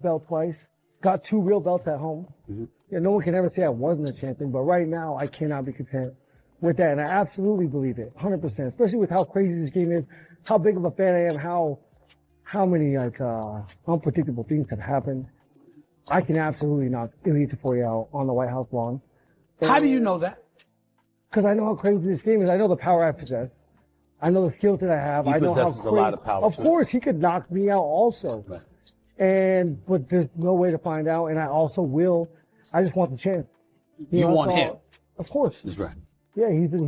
belt twice, got 2 real belts at home. Yeah, no one can ever say I wasn't a champion, but right now I cannot be content with that, and I absolutely believe it, 100%. Especially with how crazy this game is, how big of a fan I am, how many like unpredictable things have happened. I can absolutely knock Ilia Topuria out on the White House lawn. How do you know that? Because I know how crazy this game is. I know the power I possess. I know the skills that I have. He I know possesses how a lot of power. Of course, he could knock me out also. Right. But there's no way to find out. And I also will. I just want the chance. You want him? Of course. That's right. Yeah, he's a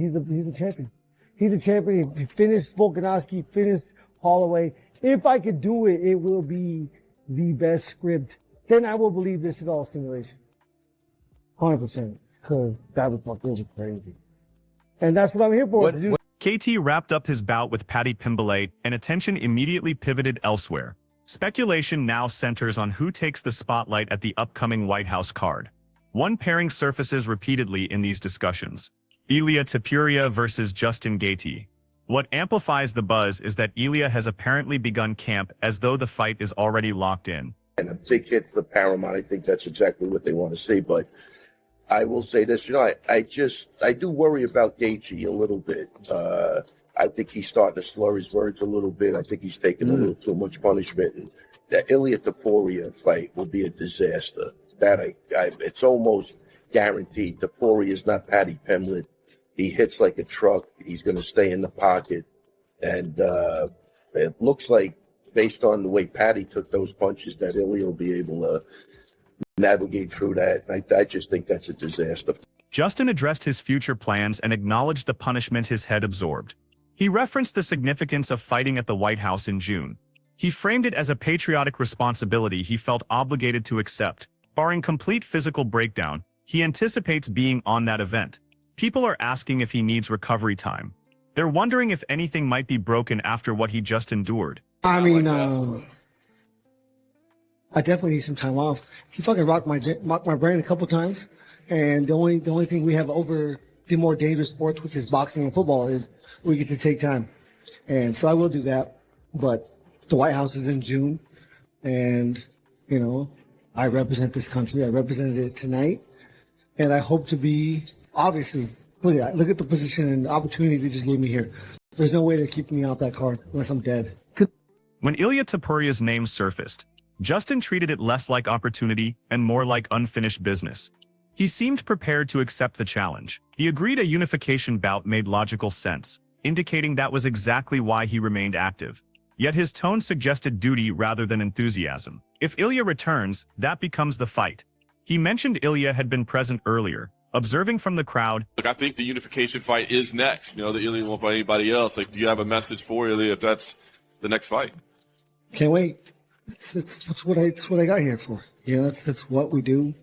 champion. He's a champion. He finished Volkanovski, finished Holloway. If I could do it, it will be the best script. Then I will believe this is all simulation. 100%. Because that was crazy. And that's what I'm here for. KT wrapped up his bout with Paddy Pimblett, and attention immediately pivoted elsewhere. Speculation now centers on who takes the spotlight at the upcoming White House card. One pairing surfaces repeatedly in these discussions: Ilia Topuria versus Justin Gaethje. What amplifies the buzz is that Ilia has apparently begun camp as though the fight is already locked in. And a big hit for Paramount. I think that's exactly what they want to see. But I will say this, I do worry about Gaethje a little bit. I think he's starting to slur his words a little bit. I think he's taking a little too much punishment. And the Ilia Topuria fight will be a disaster. It's almost guaranteed. Topuria is not Paddy Pimblett. He hits like a truck. He's going to stay in the pocket. And it looks like, based on the way Paddy took those punches, that Ilia will be able to navigate through that. I just think that's a disaster. Justin addressed his future plans and acknowledged the punishment his head absorbed. He referenced the significance of fighting at the White House in June. He framed it as a patriotic responsibility he felt obligated to accept. Barring complete physical breakdown, he anticipates being on that event. People are asking if he needs recovery time. They're wondering if anything might be broken after what he just endured. I mean, I definitely need some time off. He fucking rocked my brain a couple times, and the only thing we have over the more dangerous sports, which is boxing and football, is we get to take time, and so I will do that. But the White House is in June, and I represent this country. I represented it tonight, and I hope to be obviously. Look at the position and the opportunity they just gave me here. There's no way they're keeping me off that card unless I'm dead. When Ilia Topuria's name surfaced, Justin treated it less like opportunity and more like unfinished business. He seemed prepared to accept the challenge. He agreed a unification bout made logical sense, indicating that was exactly why he remained active. Yet his tone suggested duty rather than enthusiasm. If Ilia returns, that becomes the fight. He mentioned Ilia had been present earlier, observing from the crowd. Look, I think the unification fight is next. The Ilia won't fight anybody else. Do you have a message for Ilia if that's the next fight? Can't wait. That's what I got here for. That's what we do.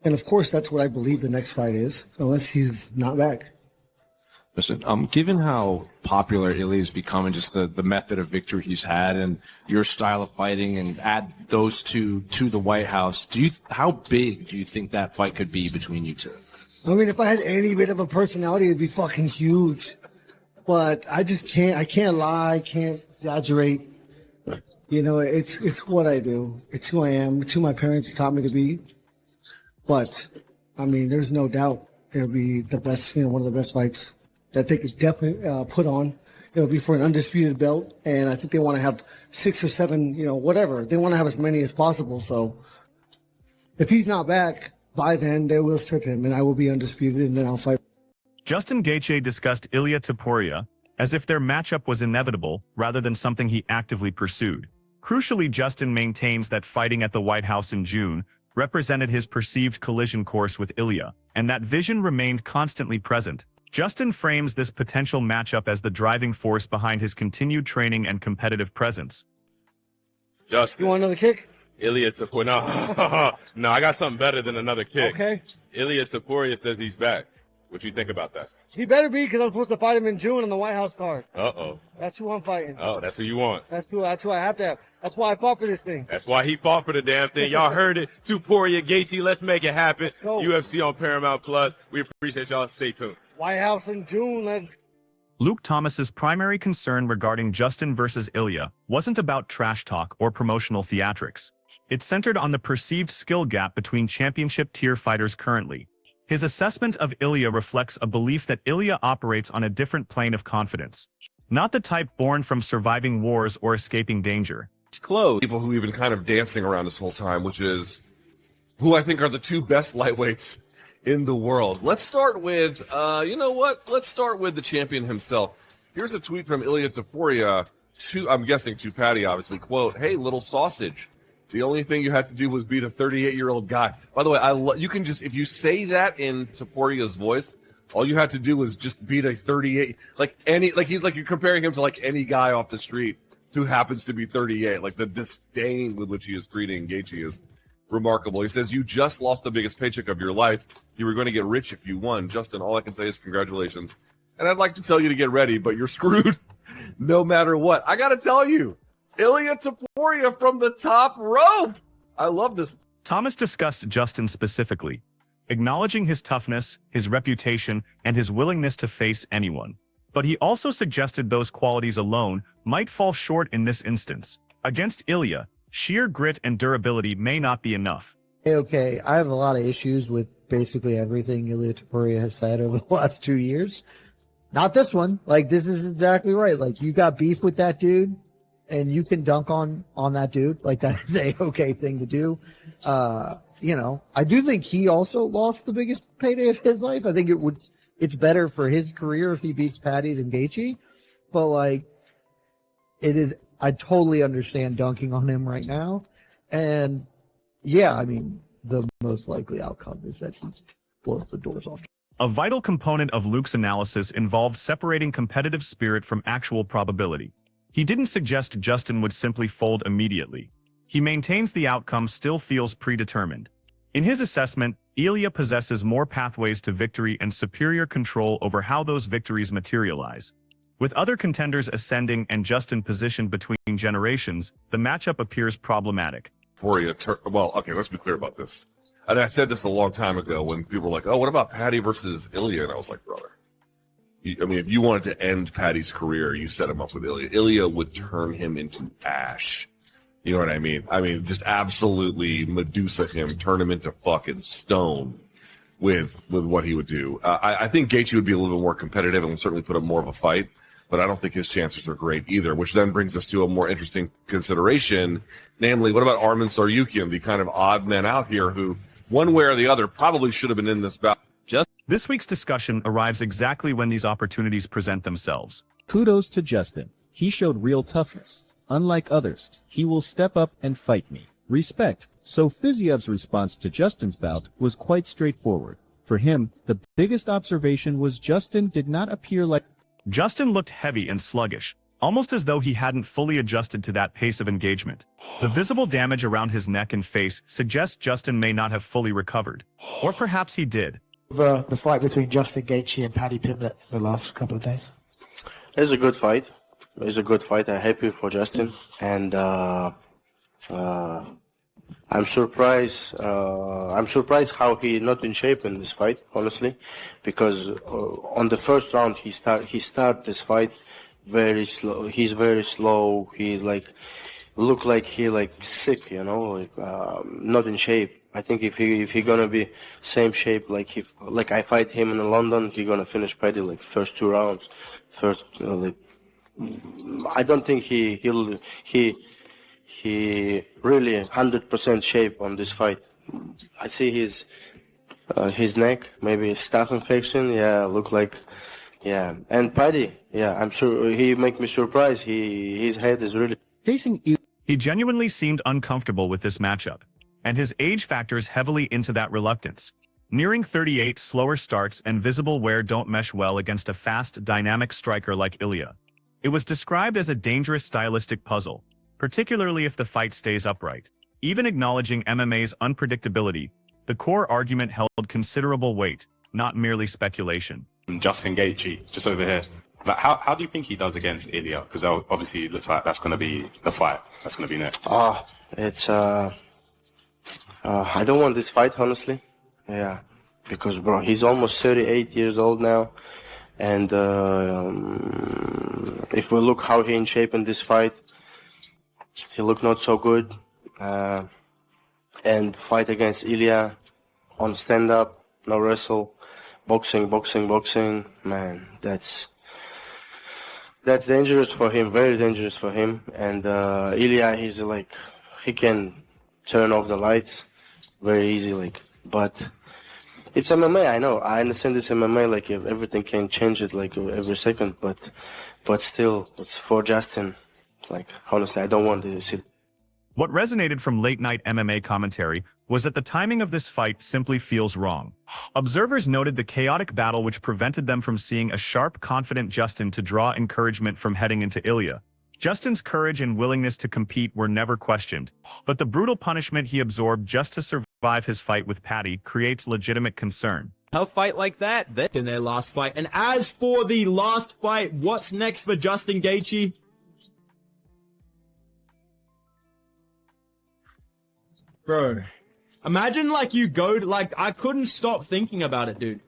And of course, that's what I believe the next fight is, unless he's not back. Listen, given how popular Ilia's become and just the method of victory he's had and your style of fighting, and add those two to the White House, how big do you think that fight could be between you two? I mean, if I had any bit of a personality, it'd be fucking huge. But I just can't. I can't lie. I can't exaggerate. It's what I do. It's who I am. It's who my parents taught me to be. But I mean, there's no doubt it'll be the best. One of the best fights that they could definitely put on. It'll be for an undisputed belt, and I think they want to have 6 or 7. Whatever. They want to have as many as possible. So if he's not back by then, they will strip him, and I will be undisputed, and then I'll fight. Justin Gaethje discussed Ilia Topuria as if their matchup was inevitable rather than something he actively pursued. Crucially, Justin maintains that fighting at the White House in June represented his perceived collision course with Ilia, and that vision remained constantly present. Justin frames this potential matchup as the driving force behind his continued training and competitive presence. Justin, You want another kick? Ilia Topuria. No, I got something better than another kick. Okay. Ilia Topuria says he's back. What you think about that? He better be, because I'm supposed to fight him in June on the White House card. Uh-oh. That's who I'm fighting. Oh, that's who you want. That's who I have to have. That's why I fought for this thing. That's why he fought for the damn thing. Y'all heard it. Topuria, Gaethje, let's make it happen. Go. UFC on Paramount Plus. We appreciate y'all. Stay tuned. White House in June. Let's. Luke Thomas's primary concern regarding Justin versus Ilia wasn't about trash talk or promotional theatrics. It centered on the perceived skill gap between championship-tier fighters currently. His assessment of Ilia reflects a belief that Ilia operates on a different plane of confidence, not the type born from surviving wars or escaping danger. Close. People who we've been kind of dancing around this whole time, which is who I think are the two best lightweights in the world. Let's start with, you know what? Let's start with the champion himself. Here's a tweet from Ilia Topuria, I'm guessing to Patty, obviously, quote, "Hey, little sausage. The only thing you had to do was beat a 38-year-old guy." By the way, you can just, if you say that in Topuria's voice, all you had to do was just beat a 38, you're comparing him to like any guy off the street who happens to be 38. Like the disdain with which he is greeting Gaethje is remarkable. He says, "You just lost the biggest paycheck of your life. You were going to get rich if you won. Justin, all I can say is congratulations. And I'd like to tell you to get ready, but you're screwed no matter what." I got to tell you, Ilia Topuria from the top rope. I love this. Thomas discussed Justin specifically, acknowledging his toughness, his reputation, and his willingness to face anyone. But he also suggested those qualities alone might fall short in this instance. Against Ilia, sheer grit and durability may not be enough. Okay, I have a lot of issues with basically everything Ilia Topuria has said over the last 2 years. Not this one. Like, this is exactly right. Like, you got beef with that dude, and you can dunk on that dude. Like, that is a okay thing to do. You know, I do think he also lost the biggest payday of his life. I think it's better for his career if he beats Patty than Gaethje. But, like, I totally understand dunking on him right now. And, yeah, I mean, the most likely outcome is that he blows the doors off. A vital component of Luke's analysis involved separating competitive spirit from actual probability. He didn't suggest Justin would simply fold immediately. He maintains the outcome still feels predetermined. In his assessment, Ilia possesses more pathways to victory and superior control over how those victories materialize. With other contenders ascending and Justin positioned between generations, the matchup appears problematic. Well, okay, let's be clear about this. And I said this a long time ago when people were like, "Oh, what about Patty versus Ilia?" And I was like, brother, if you wanted to end Patty's career, you set him up with Ilia. Ilia would turn him into ash. You know what I mean? I mean, just absolutely Medusa him, turn him into fucking stone with what he would do. I think Gaethje would be a little bit more competitive and would certainly put up more of a fight, but I don't think his chances are great either, which then brings us to a more interesting consideration, namely, what about Arman Tsarukyan, the kind of odd man out here who, one way or the other, probably should have been in this bout. This week's discussion arrives exactly when these opportunities present themselves. Kudos to Justin. He showed real toughness. Unlike others, he will step up and fight me. Respect. So Fiziev's response to Justin's bout was quite straightforward. For him, the biggest observation was Justin did not appear like... Justin looked heavy and sluggish, almost as though he hadn't fully adjusted to that pace of engagement. The visible damage around his neck and face suggests Justin may not have fully recovered. Or perhaps he did. The fight between Justin Gaethje and Paddy Pimblett the last couple of days. It's a good fight. It's a good fight. I'm happy for Justin, and I'm surprised. I'm surprised how he not in shape in this fight, honestly, because on the first round he start this fight very slow. He's very slow. He look like he sick, you know, not in shape. I think if he gonna be same shape like I fight him in London, he gonna finish Paddy like first 2 rounds. I don't think he really 100% shape on this fight. I see his neck, maybe staph infection. Yeah, look like, yeah. And Paddy, yeah, I'm sure he make me surprised. His head is really Facing He genuinely seemed uncomfortable with this matchup, and his age factors heavily into that reluctance. Nearing 38, slower starts and visible wear don't mesh well against a fast, dynamic striker like Ilia. It was described as a dangerous stylistic puzzle, particularly if the fight stays upright. Even acknowledging MMA's unpredictability, the core argument held considerable weight, not merely speculation. Justin Gaethje, just over here. But how do you think he does against Ilia? Because obviously it looks like that's going to be the fight. That's going to be next. It's I don't want this fight, honestly. Yeah, because bro, he's almost 38 years old now, and if we look how he in shape in this fight, he look not so good. and fight against Ilia on stand-up, no wrestle, boxing, boxing, boxing. Man, that's dangerous for him, very dangerous for him. And Ilia, he's like, he can turn off the lights very easy, like, but it's MMA. I know, I understand it's MMA. Like, if everything can change it like every second, but still, it's for Justin. Like, honestly, I don't want to see. What resonated from late-night MMA commentary was that the timing of this fight simply feels wrong. Observers noted the chaotic battle which prevented them from seeing a sharp, confident Justin to draw encouragement from heading into Ilia. Justin's courage and willingness to compete were never questioned, but the brutal punishment he absorbed just to survive his fight with Paddy creates legitimate concern. A fight like that, in their last fight. And as for the last fight, what's next for Justin Gaethje? Bro, imagine like you go to, like, I couldn't stop thinking about it, dude.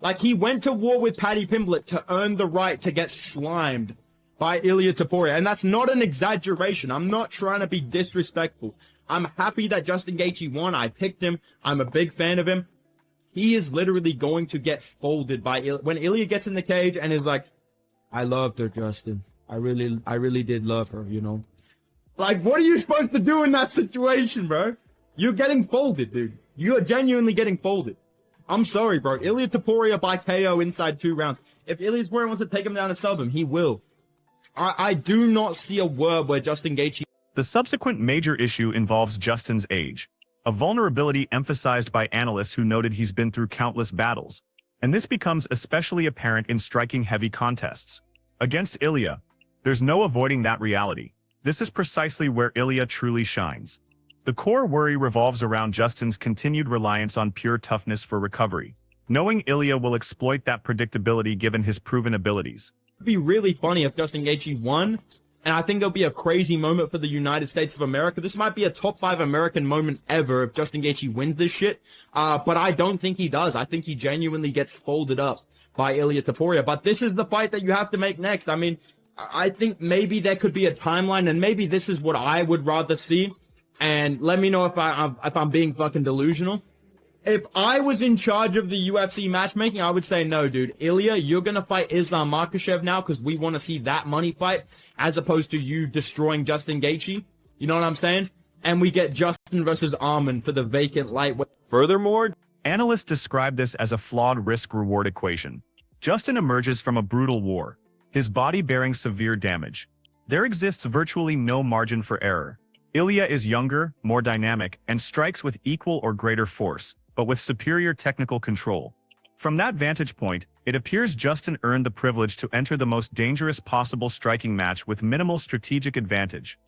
Like, he went to war with Paddy Pimblett to earn the right to get slimed by Ilia Topuria. And that's not an exaggeration. I'm not trying to be disrespectful. I'm happy that Justin Gaethje won. I picked him. I'm a big fan of him. He is literally going to get folded by Ilia. When Ilia gets in the cage and is like, I loved her, Justin. I really did love her, you know? Like, what are you supposed to do in that situation, bro? You're getting folded, dude. You are genuinely getting folded. I'm sorry, bro. Ilia Topuria by KO inside 2 rounds. If Ilia Topuria wants to take him down and sub him, he will. I do not see a world where Justin Gaethje... The subsequent major issue involves Justin's age, a vulnerability emphasized by analysts who noted he's been through countless battles, and this becomes especially apparent in striking heavy contests. Against Ilia, there's no avoiding that reality. This is precisely where Ilia truly shines. The core worry revolves around Justin's continued reliance on pure toughness for recovery, knowing Ilia will exploit that predictability given his proven abilities. It'd be really funny if Justin Gaethje won, and I think it'll be a crazy moment for the United States of America. This might be a top 5 American moment ever if Justin Gaethje wins this shit, but I don't think he does. I think he genuinely gets folded up by Ilia Topuria, but this is the fight that you have to make next. I mean, I think maybe there could be a timeline, and maybe this is what I would rather see, and let me know if I'm being fucking delusional. If I was in charge of the UFC matchmaking, I would say, no, dude. Ilia, you're going to fight Islam Makhachev now because we want to see that money fight as opposed to you destroying Justin Gaethje. You know what I'm saying? And we get Justin versus Arman for the vacant lightweight. Furthermore, analysts describe this as a flawed risk-reward equation. Justin emerges from a brutal war, his body bearing severe damage. There exists virtually no margin for error. Ilia is younger, more dynamic, and strikes with equal or greater force, but with superior technical control. From that vantage point, it appears Justin earned the privilege to enter the most dangerous possible striking match with minimal strategic advantage.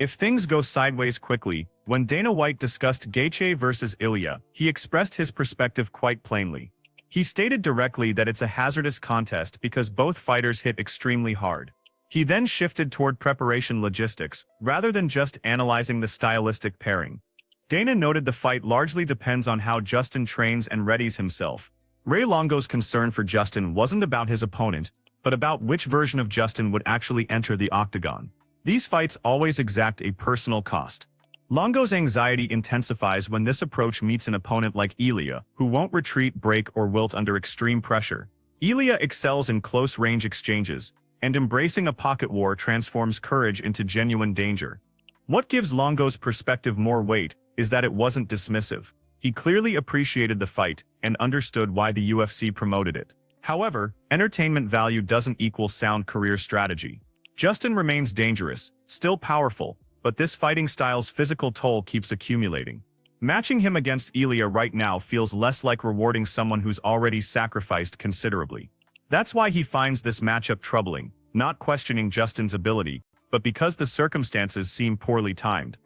If things go sideways quickly, when Dana White discussed Gaethje versus Ilia, he expressed his perspective quite plainly. He stated directly that it's a hazardous contest because both fighters hit extremely hard. He then shifted toward preparation logistics, rather than just analyzing the stylistic pairing. Dana noted the fight largely depends on how Justin trains and readies himself. Ray Longo's concern for Justin wasn't about his opponent, but about which version of Justin would actually enter the octagon. These fights always exact a personal cost. Longo's anxiety intensifies when this approach meets an opponent like Ilia, who won't retreat, break, or wilt under extreme pressure. Ilia excels in close-range exchanges, and embracing a pocket war transforms courage into genuine danger. What gives Longo's perspective more weight is that it wasn't dismissive. He clearly appreciated the fight and understood why the UFC promoted it. However, entertainment value doesn't equal sound career strategy. Justin remains dangerous, still powerful, but this fighting style's physical toll keeps accumulating. Matching him against Ilia right now feels less like rewarding someone who's already sacrificed considerably. That's why he finds this matchup troubling, not questioning Justin's ability, but because the circumstances seem poorly timed.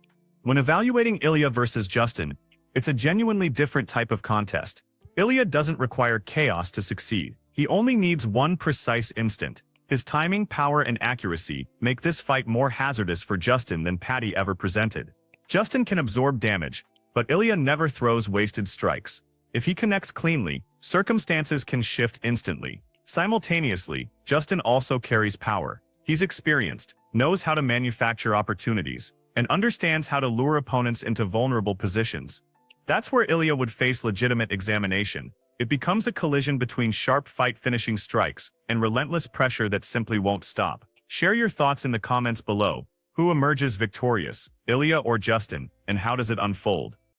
When evaluating Ilia versus Justin, it's a genuinely different type of contest. Ilia doesn't require chaos to succeed. He only needs one precise instant. His timing, power, and accuracy make this fight more hazardous for Justin than Paddy ever presented. Justin can absorb damage, but Ilia never throws wasted strikes. If he connects cleanly, circumstances can shift instantly. Simultaneously, Justin also carries power. He's experienced, knows how to manufacture opportunities, and understands how to lure opponents into vulnerable positions. That's where Ilia would face legitimate examination. It becomes a collision between sharp fight finishing strikes and relentless pressure that simply won't stop. Share your thoughts in the comments below. Who emerges victorious, Ilia or Justin, and how does it unfold?